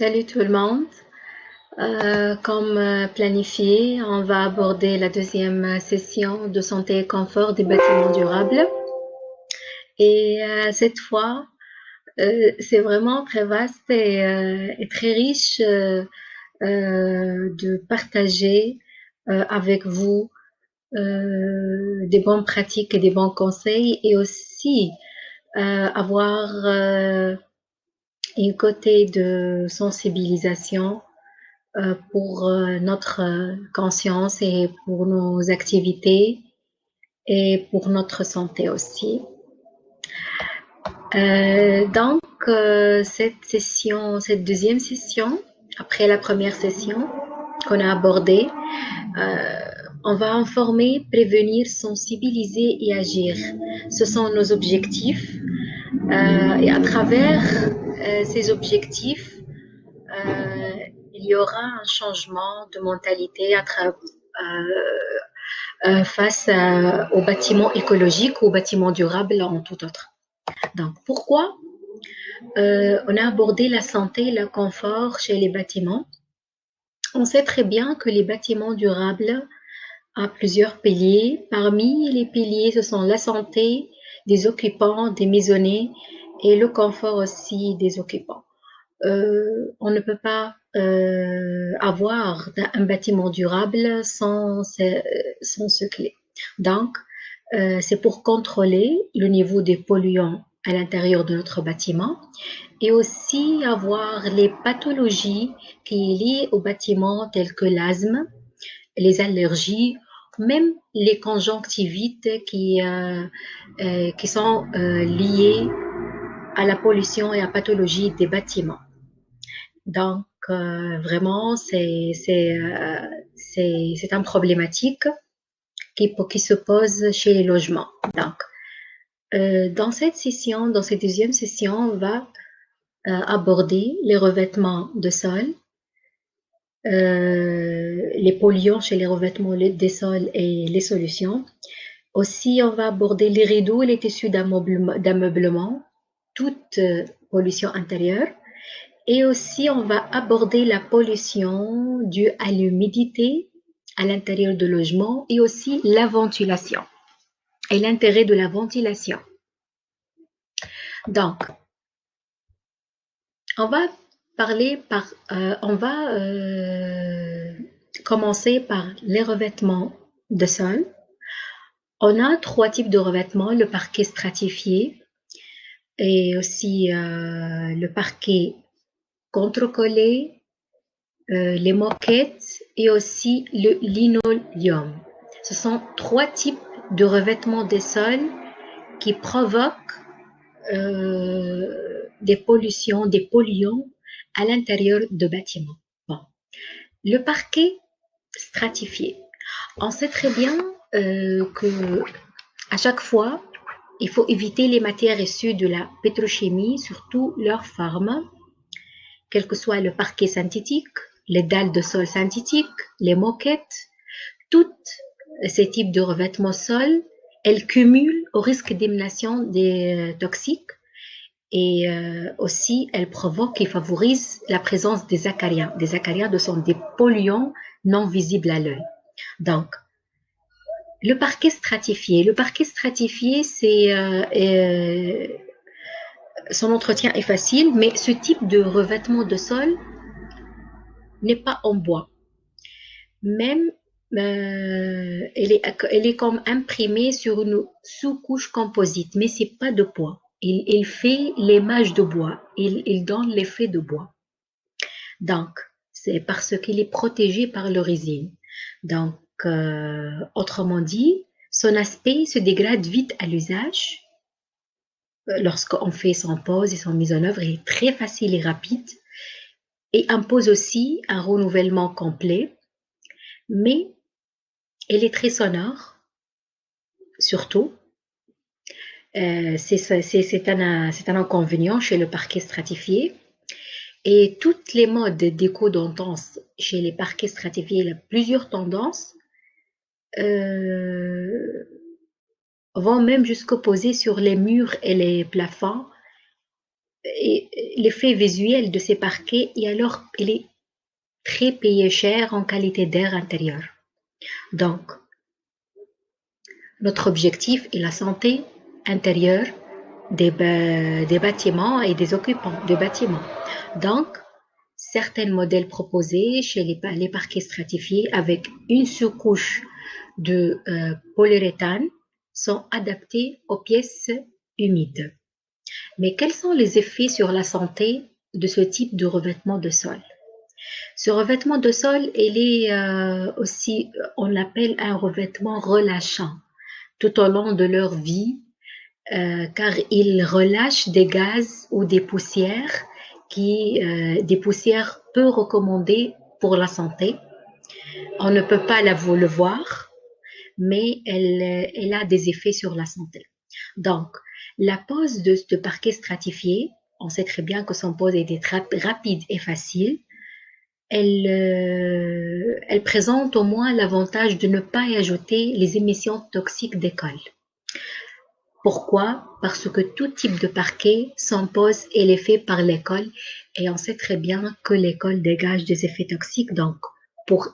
Salut tout le monde. Comme planifié, on va aborder la deuxième session de santé et confort des bâtiments durables. Et cette fois, c'est vraiment très vaste et très riche de partager avec vous des bonnes pratiques et des bons conseils et aussi avoir une côté de sensibilisation pour notre conscience et pour nos activités et pour notre santé aussi. Cette deuxième session, après la première session qu'on a abordée, euh, on va informer, prévenir, sensibiliser et agir. Ce sont nos objectifs. Et à travers ces objectifs, il y aura un changement de mentalité face aux bâtiments écologiques, aux bâtiments durables en tout autre. Donc, pourquoi on a abordé la santé et le confort chez les bâtiments? On sait très bien que les bâtiments durables ont plusieurs piliers. Parmi les piliers, ce sont la santé des occupants, des maisonnées et le confort aussi des occupants. On ne peut pas avoir un bâtiment durable sans ce clé. Donc, c'est pour contrôler le niveau des polluants à l'intérieur de notre bâtiment et aussi avoir les pathologies qui sont liées au bâtiment telles que l'asthme, les allergies, même les conjonctivites qui sont liées à la pollution et à la pathologie des bâtiments. Donc, vraiment, c'est un problématique qui se pose chez les logements. Donc, dans cette deuxième session, on va aborder les revêtements de sol, les polluants chez les revêtements des sols et les solutions. Aussi, on va aborder les rideaux et les tissus d'ameublement, toute pollution intérieure. Et aussi, on va aborder la pollution due à l'humidité à l'intérieur du logement et aussi la ventilation et l'intérêt de la ventilation. Donc, on va commencer par les revêtements de sol. On a 3 types de revêtements, le parquet stratifié et aussi le parquet contrecollé, les moquettes et aussi le linoleum. Ce sont 3 types de revêtements des sols qui provoquent des pollutions, des polluants à l'intérieur de bâtiments. Bon. Le parquet stratifié. On sait très bien que à chaque fois, il faut éviter les matières issues de la pétrochimie, surtout leurs formes, quel que soit le parquet synthétique, les dalles de sol synthétiques, les moquettes, toutes ces types de revêtements sol, elles cumulent au risque d'élimination des toxiques et aussi elles provoquent et favorisent la présence des acariens. Des acariens sont des polluants non visibles à l'œil. Donc, le parquet stratifié. Le parquet stratifié, son entretien est facile, mais ce type de revêtement de sol n'est pas en bois. Même, elle est comme imprimée sur une sous-couche composite, mais c'est pas de bois. Il fait l'image de bois. Il donne l'effet de bois. Donc, c'est parce qu'il est protégé par le résine. Donc, autrement dit, son aspect se dégrade vite à l'usage. Lorsqu'on fait son pose et son mise en œuvre, il est très facile et rapide et impose aussi un renouvellement complet, mais elle est très sonore, surtout. C'est un inconvénient chez le parquet stratifié. Et toutes les modes déco tendance chez les parquets stratifiés, il y a plusieurs tendances, vont même jusqu'à poser sur les murs et les plafonds l'effet visuel de ces parquets, et alors il est très payé cher en qualité d'air intérieur. Donc, notre objectif est la santé intérieure des bâtiments et des occupants de bâtiments. Donc, certains modèles proposés chez les parquets stratifiés avec une sous-couche de polyuréthane sont adaptés aux pièces humides. Mais quels sont les effets sur la santé de ce type de revêtement de sol? Ce revêtement de sol, il est aussi, on l'appelle un revêtement relâchant tout au long de leur vie, car il relâche des gaz ou des poussières des poussières peu recommandées pour la santé. On ne peut pas le voir, mais elle a des effets sur la santé. Donc, la pose de parquet stratifié, on sait très bien que son pose est rapide et facile. Elle présente au moins l'avantage de ne pas y ajouter les émissions toxiques des cols. Pourquoi? Parce que tout type de parquet, son pose est fait par les cols et on sait très bien que les cols dégagent des effets toxiques. Donc, pour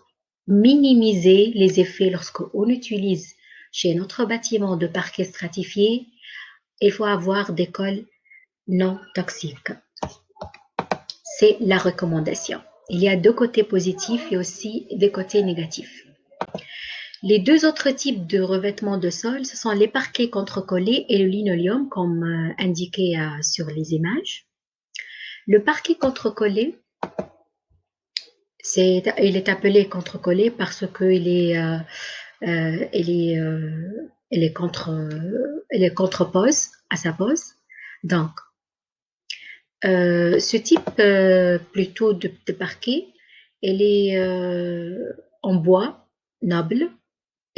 minimiser les effets lorsqu'on utilise chez notre bâtiment de parquet stratifié, il faut avoir des cols non toxiques. C'est la recommandation. Il y a deux côtés positifs et aussi des côtés négatifs. Les deux autres types de revêtements de sol, ce sont les parquets contre-collés et le linoléum, comme indiqué sur les images. Le parquet contre-collé, il est appelé contre-collé parce qu'il est, il est contre-pose à sa pose. Donc, ce type plutôt de parquet, il est en bois noble.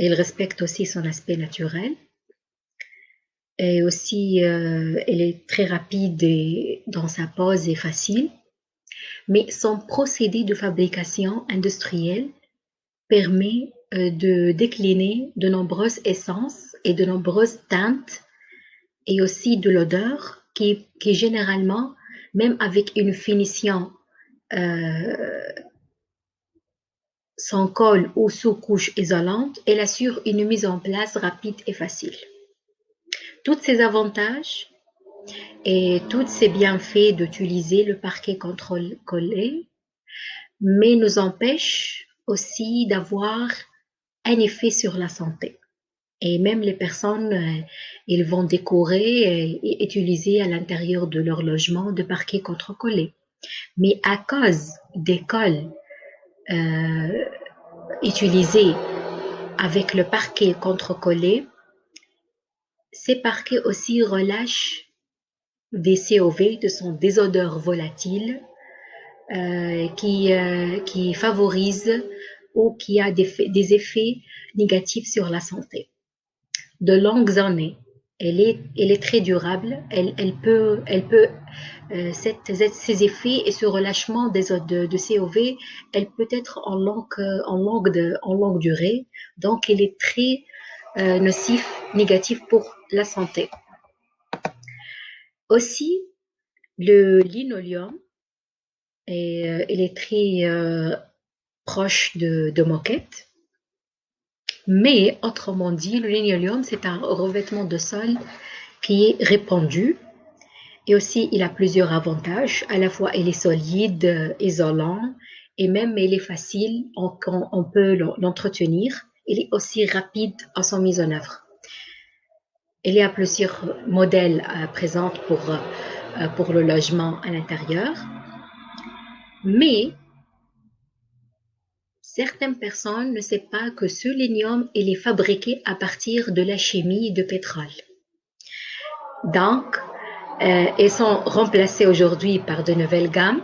Il respecte aussi son aspect naturel. Et aussi, elle est très rapide dans sa pose et facile. Mais son procédé de fabrication industrielle permet de décliner de nombreuses essences et de nombreuses teintes et aussi de l'odeur qui généralement, même avec une finition sans colle ou sous couche isolante, elle assure une mise en place rapide et facile. Tous ces avantages et tous ces bienfaits d'utiliser le parquet contre-collé, mais nous empêchent aussi d'avoir un effet sur la santé. Et même les personnes, ils vont décorer et utiliser à l'intérieur de leur logement de parquet contre-collé. Mais à cause des cols utilisés avec le parquet contre-collé, ces parquets aussi relâchent des COV, des odeurs volatiles qui favorisent ou qui a des effets négatifs sur la santé. De longues années, elle est très durable. Ces effets et ce relâchement de COV, elle peut être en longue durée. Donc, elle est très négatif pour la santé. Aussi, le linoléum, il est très proche de moquette. Mais, autrement dit, le linoléum, c'est un revêtement de sol qui est répandu. Et aussi, il a plusieurs avantages. À la fois, il est solide, isolant, et même il est facile, on peut l'entretenir. Il est aussi rapide à son mise en œuvre. Il y a plusieurs modèles présents pour le logement à l'intérieur. Mais certaines personnes ne savent pas que ce linoléum il est fabriqué à partir de la chimie de pétrole. Donc, ils sont remplacés aujourd'hui par de nouvelles gammes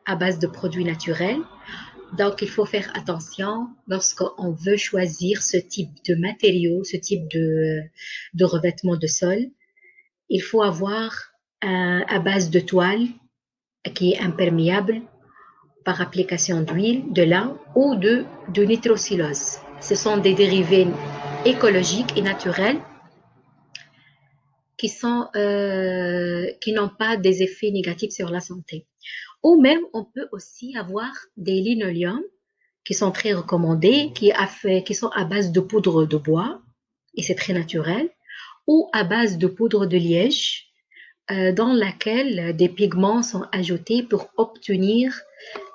à base de produits naturels. Donc, il faut faire attention lorsqu'on veut choisir ce type de matériaux, ce type de revêtement de sol. Il faut avoir à base de toile qui est imperméable par application d'huile, de lin ou de nitrocellulose. Ce sont des dérivés écologiques et naturels qui n'ont pas des effets négatifs sur la santé. Ou même, on peut aussi avoir des linoléums qui sont très recommandés, qui sont à base de poudre de bois, et c'est très naturel, ou à base de poudre de liège, dans laquelle des pigments sont ajoutés pour obtenir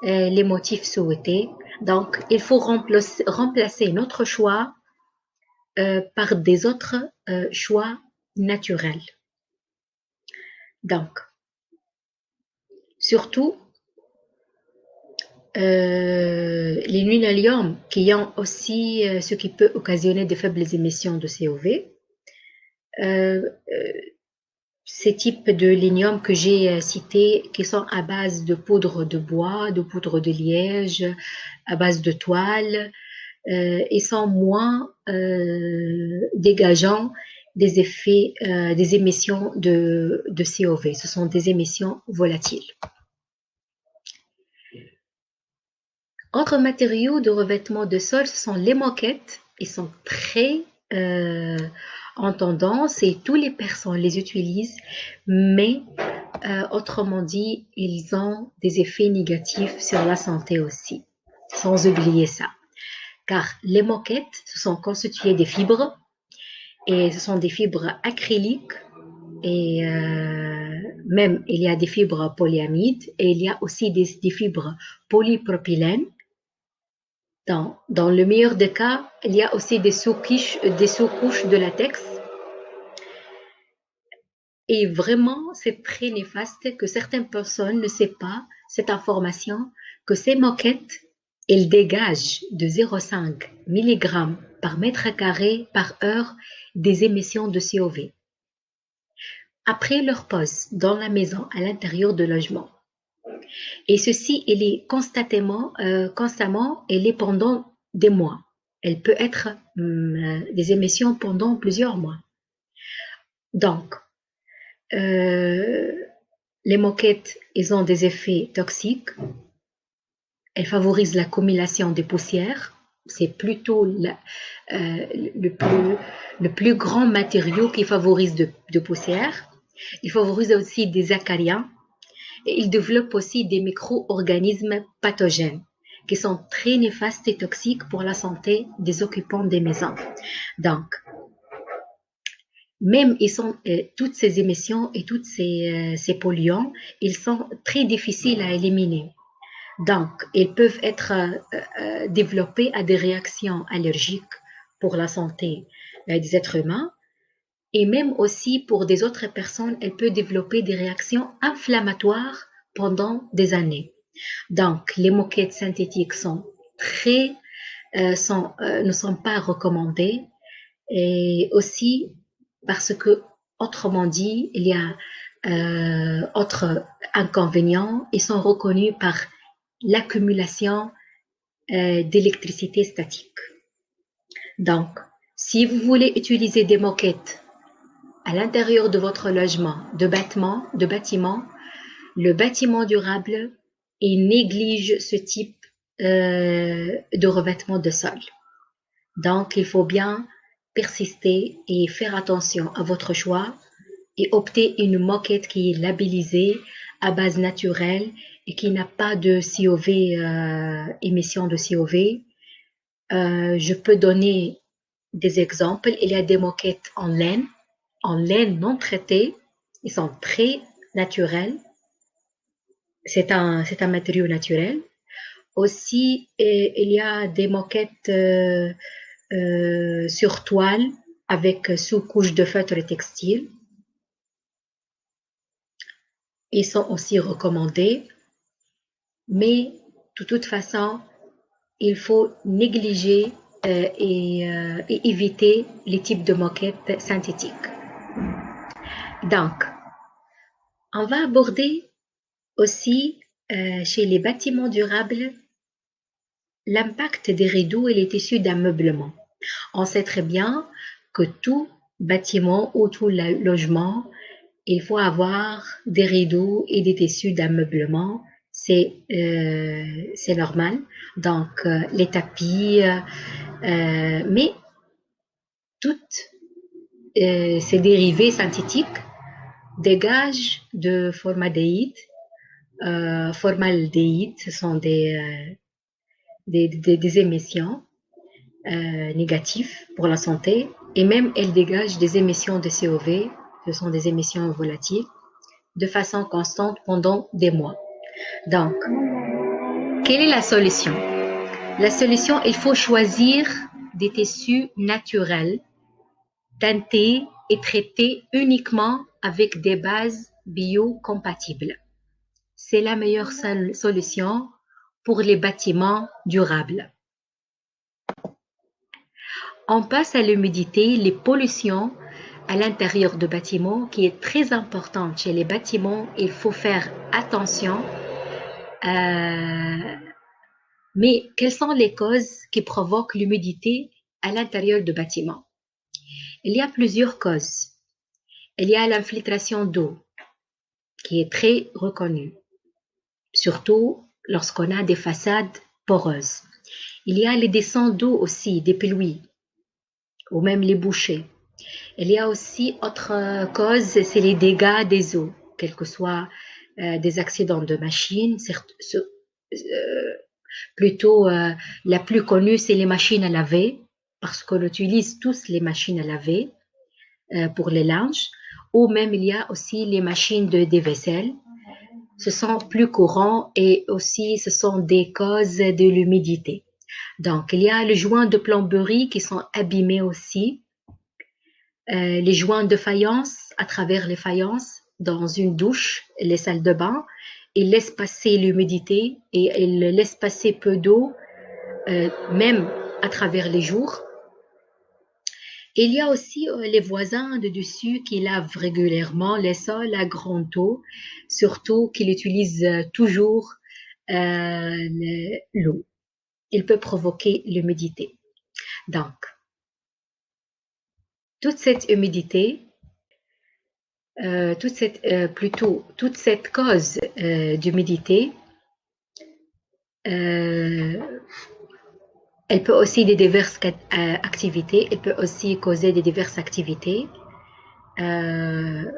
les motifs souhaités. Donc, il faut remplacer notre choix par des autres choix naturels. Donc, surtout, les linoléums qui ont aussi ce qui peut occasionner de faibles émissions de COV. Ces types de linoléums que j'ai cités, qui sont à base de poudre de bois, de poudre de liège, à base de toile, ils sont moins dégageants des effets, des émissions de COV. Ce sont des émissions volatiles. Autres matériaux de revêtement de sol, ce sont les moquettes. Ils sont très en tendance et toutes les personnes les utilisent, mais autrement dit, ils ont des effets négatifs sur la santé aussi, sans oublier ça. Car les moquettes, ce sont constituées des fibres, et ce sont des fibres acryliques, et même il y a des fibres polyamides, et il y a aussi des fibres polypropylènes. Dans le meilleur des cas, il y a aussi des sous-couches de latex. Et vraiment, c'est très néfaste que certaines personnes ne savent pas cette information, que ces moquettes, elles dégagent de 0,5 mg par mètre carré par heure des émissions de COV. Après leur pose dans la maison, à l'intérieur de logement. Et ceci, il est constamment, elle est pendant des mois. Elle peut être des émissions pendant plusieurs mois. Donc, les moquettes, ils ont des effets toxiques. Elles favorisent l'accumulation des poussières. C'est plutôt le plus grand matériau qui favorise de poussière. Il favorise aussi des acariens. Et il développe aussi des micro-organismes pathogènes qui sont très néfastes et toxiques pour la santé des occupants des maisons. Donc, même toutes ces émissions et tous ces polluants, ils sont très difficiles à éliminer. Donc, ils peuvent être développés à des réactions allergiques pour la santé des êtres humains. Et même aussi pour des autres personnes, elle peut développer des réactions inflammatoires pendant des années. Donc, les moquettes synthétiques ne sont pas recommandées. Et aussi parce que, autrement dit, il y a autres inconvénients. Ils sont reconnus par l'accumulation d'électricité statique. Donc, si vous voulez utiliser des moquettes à l'intérieur de votre logement, de bâtiment, le bâtiment durable, il néglige ce type de revêtement de sol. Donc, il faut bien persister et faire attention à votre choix et opter une moquette qui est labellisée à base naturelle et qui n'a pas de COV, émission de COV. Je peux donner des exemples. Il y a des moquettes en laine non traitée. Ils sont très naturels. C'est un matériau naturel. Aussi, il y a des moquettes sur toile avec sous-couche de feutre textile. Ils sont aussi recommandés, mais de toute façon, il faut négliger et éviter les types de moquettes synthétiques. Donc, on va aborder aussi chez les bâtiments durables l'impact des rideaux et les tissus d'ameublement. On sait très bien que tout bâtiment ou tout logement, il faut avoir des rideaux et des tissus d'ameublement. C'est normal. Donc, les tapis, mais toutes ces dérivés synthétiques dégagent de formaldéhyde. Formaldéhyde, ce sont des émissions négatives pour la santé, et même elles dégagent des émissions de COV, ce sont des émissions volatiles, de façon constante pendant des mois. Donc, quelle est la solution? La solution, il faut choisir des tissus naturels, teintés et traités uniquement avec des bases biocompatibles. C'est la meilleure solution pour les bâtiments durables. On passe à l'humidité, les pollutions à l'intérieur de bâtiments, qui est très importante chez les bâtiments. Il faut faire attention. Mais quelles sont les causes qui provoquent l'humidité à l'intérieur de bâtiments? Il y a plusieurs causes. Il y a l'infiltration d'eau, qui est très reconnue, surtout lorsqu'on a des façades poreuses. Il y a les descentes d'eau aussi, des pluies, ou même les bouchées. Il y a aussi autre cause, c'est les dégâts des eaux, quels que soient des accidents de machines. Plutôt, la plus connue, c'est les machines à laver, parce qu'on utilise tous les machines à laver pour les linges, ou même il y a aussi les machines de vaisselle. Ce sont plus courants et aussi ce sont des causes de l'humidité. Donc, il y a les joints de plomberie qui sont abîmés aussi. Les joints de faïence à travers les faïences dans une douche, les salles de bain, ils laissent passer l'humidité et ils laissent passer peu d'eau, même à travers les jours. Il y a aussi les voisins de dessus qui lavent régulièrement les sols à grande eau, surtout qu'ils utilisent toujours l'eau. Il peut provoquer l'humidité. Donc, toute cette humidité, toute cette cause d'humidité, elle peut aussi des diverses activités, elle peut aussi causer des diverses activités, même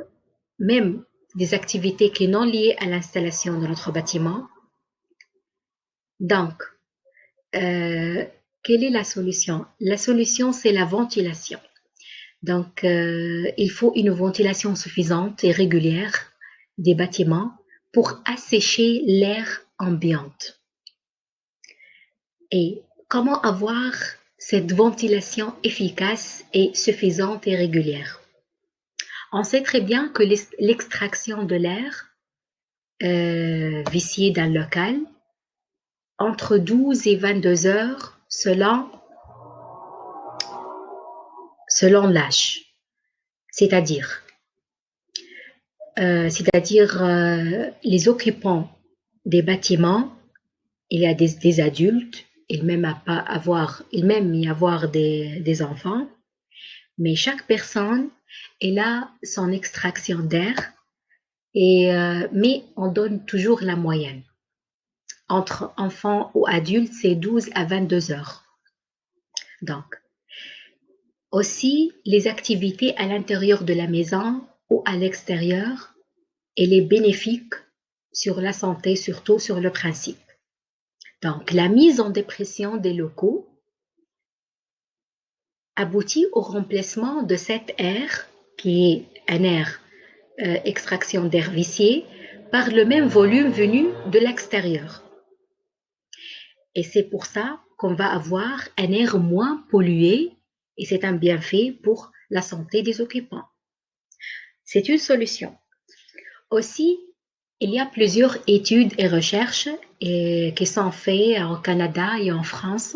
des activités qui sont non liées à l'installation de notre bâtiment. Donc, quelle est la solution? La solution, c'est la ventilation. Donc, il faut une ventilation suffisante et régulière des bâtiments pour assécher l'air ambiant. Et comment avoir cette ventilation efficace et suffisante et régulière? On sait très bien que l'extraction de l'air vicié dans le local, entre 12 et 22 heures selon l'âge. C'est-à-dire les occupants des bâtiments, il y a des adultes, il même y avoir des enfants, mais chaque personne, elle a son extraction d'air, mais on donne toujours la moyenne. Entre enfants ou adultes, c'est 12 à 22 heures. Donc, aussi, les activités à l'intérieur de la maison ou à l'extérieur, elle est bénéfique sur la santé, surtout sur le principe. Donc, la mise en dépression des locaux aboutit au remplacement de cet air, qui est un air extraction d'air vicié, par le même volume venu de l'extérieur. Et c'est pour ça qu'on va avoir un air moins pollué et c'est un bienfait pour la santé des occupants. C'est une solution. Aussi, il y a plusieurs études et recherches qui sont faites au Canada et en France.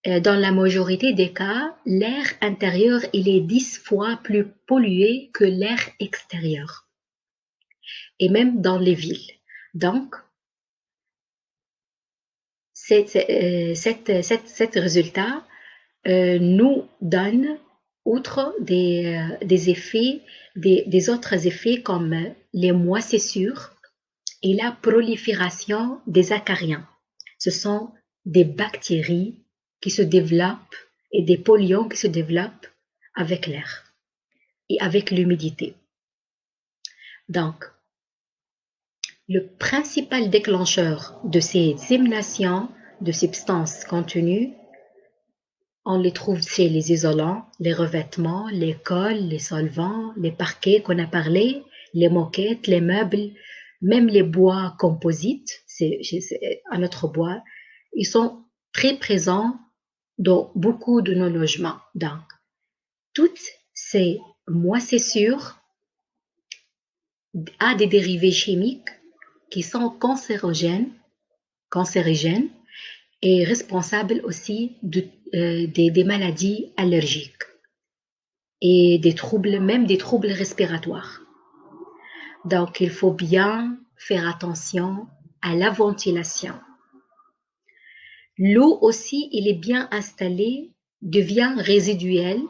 Dans la majorité des cas, l'air intérieur il est 10 fois plus pollué que l'air extérieur, et même dans les villes. Donc, cet résultat nous donne, outre des effets, des autres effets comme les moisissures et la prolifération des acariens. Ce sont des bactéries qui se développent et des polluants qui se développent avec l'air. et avec l'humidité. Donc, le principal déclencheur de ces émanations de substances contenues, on les trouve chez les isolants, les revêtements, les colles, les solvants, les parquets qu'on a parlé, les moquettes, les meubles, même les bois composites, un autre bois, ils sont très présents dans beaucoup de nos logements. Donc, toutes ces moisissures ont des dérivés chimiques qui sont cancérigènes et responsables aussi des maladies allergiques et des troubles, même des troubles respiratoires. Donc, il faut bien faire attention à la ventilation. L'eau aussi, il est bien installée, devient résiduelle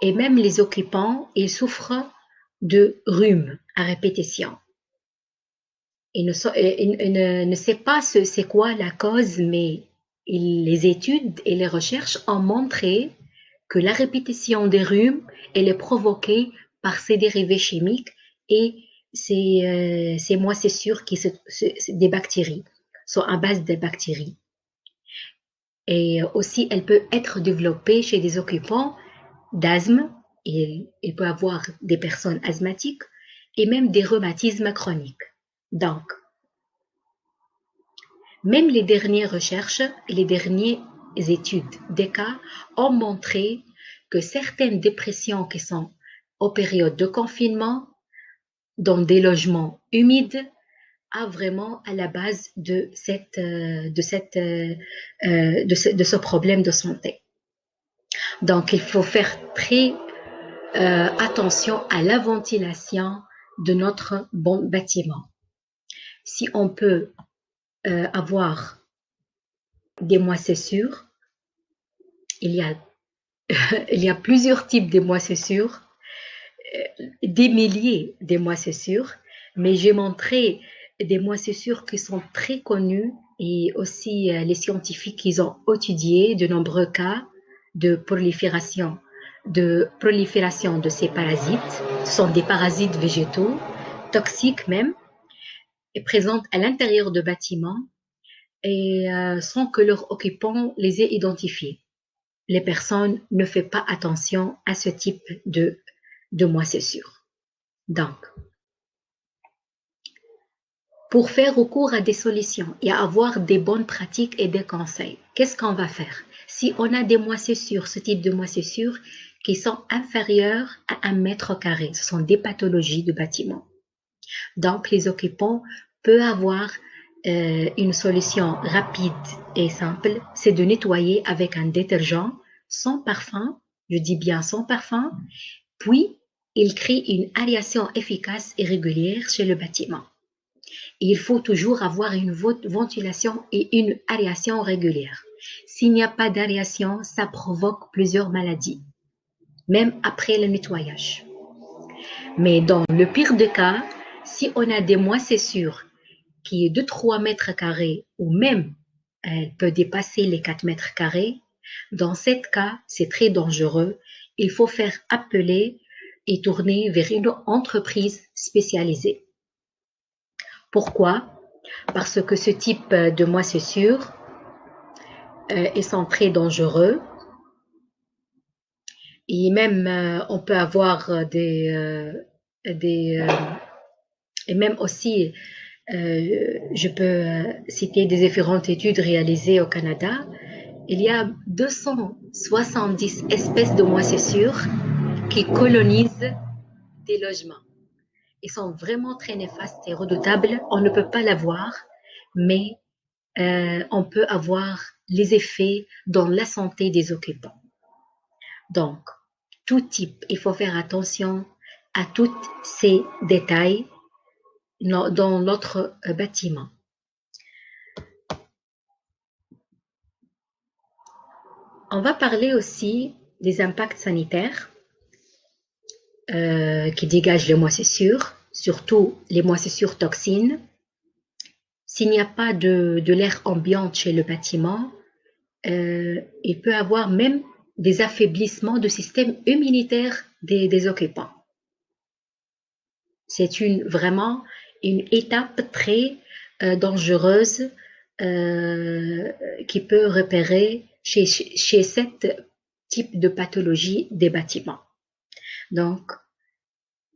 et même les occupants, ils souffrent de rhume à répétition. Ils ne savent pas c'est quoi la cause, mais les études et les recherches ont montré que la répétition des rhumes, elle est provoquée par ces dérivés chimiques et ces moisissures des bactéries, sont à base de bactéries. Et aussi, elle peut être développée chez des occupants d'asthme, il peut avoir des personnes asthmatiques et même des rhumatismes chroniques. Donc, même les dernières recherches et les dernières études des cas ont montré que certaines dépressions qui sont aux périodes de confinement, dans des logements humides, a vraiment à la base de ce problème de santé. Donc, il faut faire très attention à la ventilation de notre bon bâtiment. Si on peut avoir des moisissures, il y a plusieurs types de moisissures, des milliers de moisissures, mais j'ai montré des moisissures qui sont très connues et aussi les scientifiques ils ont étudié de nombreux cas de prolifération de ces parasites. Ce sont des parasites végétaux, toxiques même, et présentes à l'intérieur de bâtiments et sans que leurs occupants les aient identifiés. Les personnes ne font pas attention à ce type de moisissures. Donc, pour faire recours à des solutions et à avoir des bonnes pratiques et des conseils, qu'est-ce qu'on va faire? Si on a des moisissures, ce type de moisissures qui sont inférieures à 1 mètre carré, ce sont des pathologies de bâtiment. Donc, les occupants peuvent avoir une solution rapide et simple, c'est de nettoyer avec un détergent sans parfum, je dis bien sans parfum, puis il crée une aération efficace et régulière chez le bâtiment. Et il faut toujours avoir une ventilation et une aération régulière. S'il n'y a pas d'aération, ça provoque plusieurs maladies, même après le nettoyage. Mais dans le pire des cas, si on a des moisissures qui est de 3 mètres carrés ou même elle peut dépasser les 4 mètres carrés, dans ce cas, c'est très dangereux. Il faut faire appeler et tourner vers une entreprise spécialisée. Pourquoi? Parce que ce type de moisissures sont très dangereux et même on peut avoir et même aussi je peux citer des différentes études réalisées au Canada. Il y a 270 espèces de moisissures qui colonisent des logements. Ils sont vraiment très néfastes et redoutables. On ne peut pas la voir, mais on peut avoir les effets dans la santé des occupants. Donc, tout type, il faut faire attention à tous ces détails dans notre bâtiment. On va parler aussi des impacts sanitaires qui dégagent les moisissures, surtout les moisissures toxines. S'il n'y a pas de l'air ambiant chez le bâtiment, il peut y avoir même des affaiblissements du système immunitaire des occupants. C'est vraiment une étape très dangereuse qui peut repérer chez cet type de pathologie des bâtiments. Donc,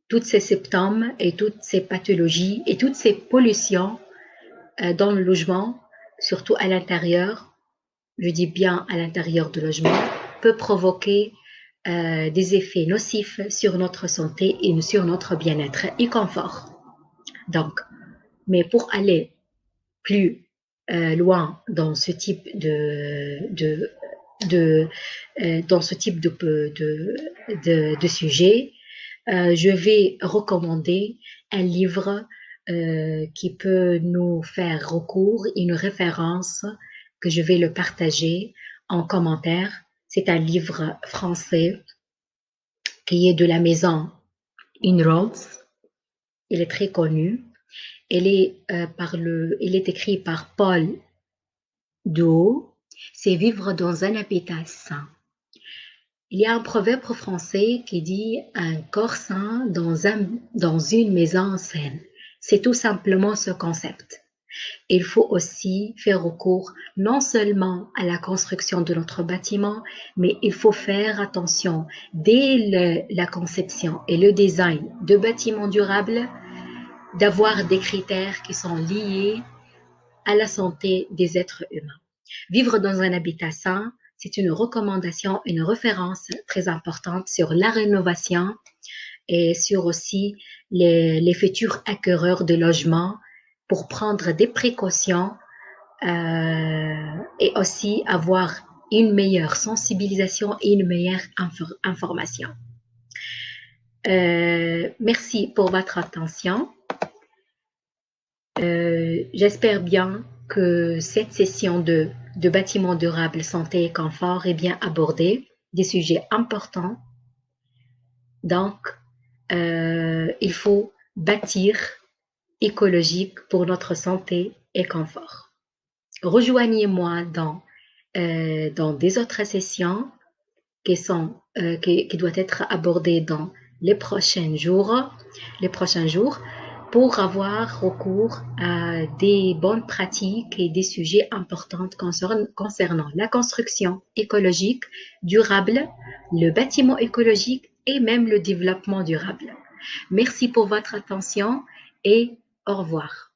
tous ces symptômes et toutes ces pathologies et toutes ces pollutions dans le logement, surtout à l'intérieur, je dis bien à l'intérieur du logement, peut provoquer des effets nocifs sur notre santé et sur notre bien-être et confort. Donc, mais pour aller plus loin dans ce type dans ce type de sujet, je vais recommander un livre qui peut nous faire recours, une référence que je vais le partager en commentaire. C'est un livre français qui est de la maison Inroads. Il est très connu. Il est écrit par Paul Do. C'est vivre dans un habitat sain. Il y a un proverbe français qui dit un corps sain dans une maison saine. C'est tout simplement ce concept. Il faut aussi faire recours non seulement à la construction de notre bâtiment, mais il faut faire attention dès la conception et le design de bâtiments durables d'avoir des critères qui sont liés à la santé des êtres humains. Vivre dans un habitat sain, c'est une recommandation, une référence très importante sur la rénovation et sur aussi les futurs acquéreurs de logements pour prendre des précautions et aussi avoir une meilleure sensibilisation et une meilleure information. Merci pour votre attention. J'espère bien que cette session de bâtiments durables, santé et confort est bien abordée, des sujets importants. Donc, il faut bâtir écologique pour notre santé et confort. Rejoignez-moi dans des autres sessions qui doivent être abordées dans les prochains jours pour avoir recours à des bonnes pratiques et des sujets importants concernant la construction écologique durable, le bâtiment écologique et même le développement durable. Merci pour votre attention et au revoir.